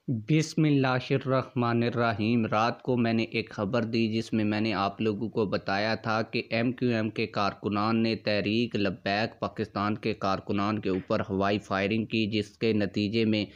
बिस्मिल्लाहिर्रहमानिर्रहीम। रात को मैंने एक ख़बर दी जिसमें मैंने आप लोगों को बताया था कि एमक्यूएम के कारकुनान ने तहरीक लब्बैक पाकिस्तान के कारकुनान के ऊपर हवाई फायरिंग की, जिसके नतीजे में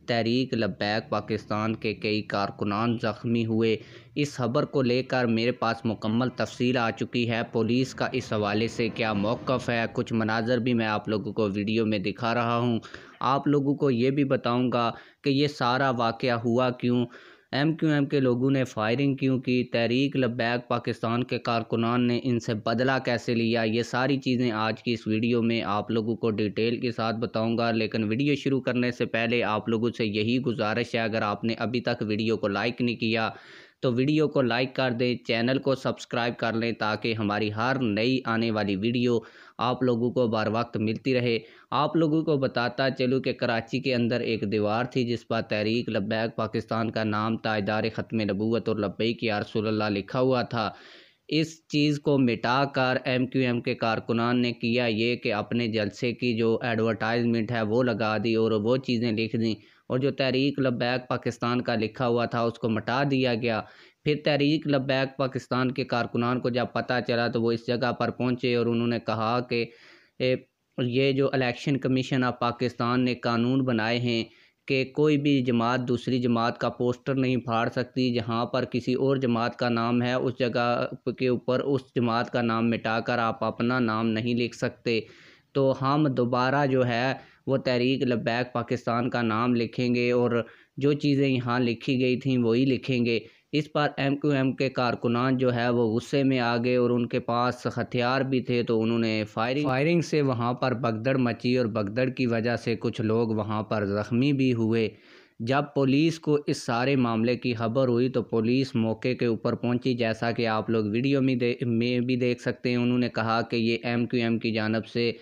तहरीक लब्बैक पाकिस्तान के कई कारकुनान ज़ख्मी हुए। इस खबर को लेकर मेरे पास मुकम्मल तफसील आ चुकी है। पुलिस का इस हवाले से क्या मौक़िफ़ है, कुछ मनाज़र भी मैं आप लोगों को वीडियो में दिखा रहा हूँ। आप लोगों को ये भी बताऊँगा कि ये सारा वाक़या हुआ क्यों, एमक्यूएम के लोगों ने फ़ायरिंग क्यों की, तहरीक लब्बैक पाकिस्तान के कारकुनान ने इनसे बदला कैसे लिया। ये सारी चीज़ें आज की इस वीडियो में आप लोगों को डिटेल के साथ बताऊंगा। लेकिन वीडियो शुरू करने से पहले आप लोगों से यही गुजारिश है, अगर आपने अभी तक वीडियो को लाइक नहीं किया तो वीडियो को लाइक कर दें, चैनल को सब्सक्राइब कर लें ताकि हमारी हर नई आने वाली वीडियो आप लोगों को बर वक्त मिलती रहे। आप लोगों को बताता चलूँ कि कराची के अंदर एक दीवार थी जिस पर तहरीक लब्बैक पाकिस्तान का नाम, ताजदार ख़त्म नबूवत और लब्बैक या रसूलल्लाह लिखा हुआ था। इस चीज़ को मिटाकर एमक्यूएम के कारकुनान ने किया ये कि अपने जलसे की जो एडवर्टाइजमेंट है वो लगा दी और वो चीज़ें लिख दी, और जो तहरीक लब्बैक पाकिस्तान का लिखा हुआ था उसको मिटा दिया गया। फिर तहरीक लब्बैक पाकिस्तान के कारकुनान को जब पता चला तो वो इस जगह पर पहुँचे और उन्होंने कहा कि ये जो इलेक्शन कमीशन ऑफ पाकिस्तान ने कानून बनाए हैं कि कोई भी जमात दूसरी जमात का पोस्टर नहीं फाड़ सकती। जहाँ पर किसी और जमात का नाम है उस जगह के ऊपर उस जमात का नाम मिटाकर आप अपना नाम नहीं लिख सकते। तो हम दोबारा जो है वो तहरीक लब्बैक पाकिस्तान का नाम लिखेंगे और जो चीज़ें यहाँ लिखी गई थी वही लिखेंगे। इस पर एमक्यूएम के कारकुनान जो है वो गुस्से में आ गए और उनके पास हथियार भी थे, तो उन्होंने फायरिंग से वहाँ पर भगदड़ मची और भगदड़ की वजह से कुछ लोग वहाँ पर ज़ख्मी भी हुए। जब पुलिस को इस सारे मामले की खबर हुई तो पुलिस मौके के ऊपर पहुंची, जैसा कि आप लोग वीडियो में भी देख सकते हैं। उन्होंने कहा कि ये एमक्यूएम की जानिब से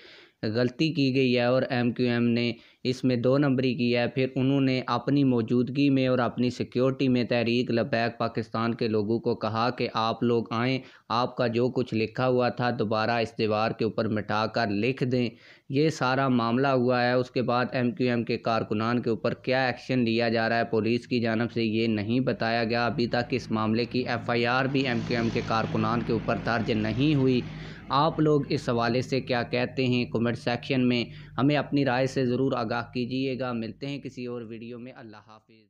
गलती की गई है और एमक्यूएम ने इसमें दो नंबरी की है। फिर उन्होंने अपनी मौजूदगी में और अपनी सिक्योरिटी में तहरीक लब्बैक पाकिस्तान के लोगों को कहा कि आप लोग आएँ, आपका जो कुछ लिखा हुआ था दोबारा इस दीवार के ऊपर मिटाकर लिख दें। ये सारा मामला हुआ है। उसके बाद एमक्यूएम के कारकुनान के ऊपर क्या एक्शन लिया जा रहा है पुलिस की जानिब से ये नहीं बताया गया। अभी तक इस मामले की एफआईआर भी एमक्यूएम के कारकुनान के ऊपर दर्ज नहीं हुई। आप लोग इस हवाले से क्या कहते हैं कमेंट सेक्शन में हमें अपनी राय से ज़रूर आगाह कीजिएगा। मिलते हैं किसी और वीडियो में। अल्लाह हाफिज़।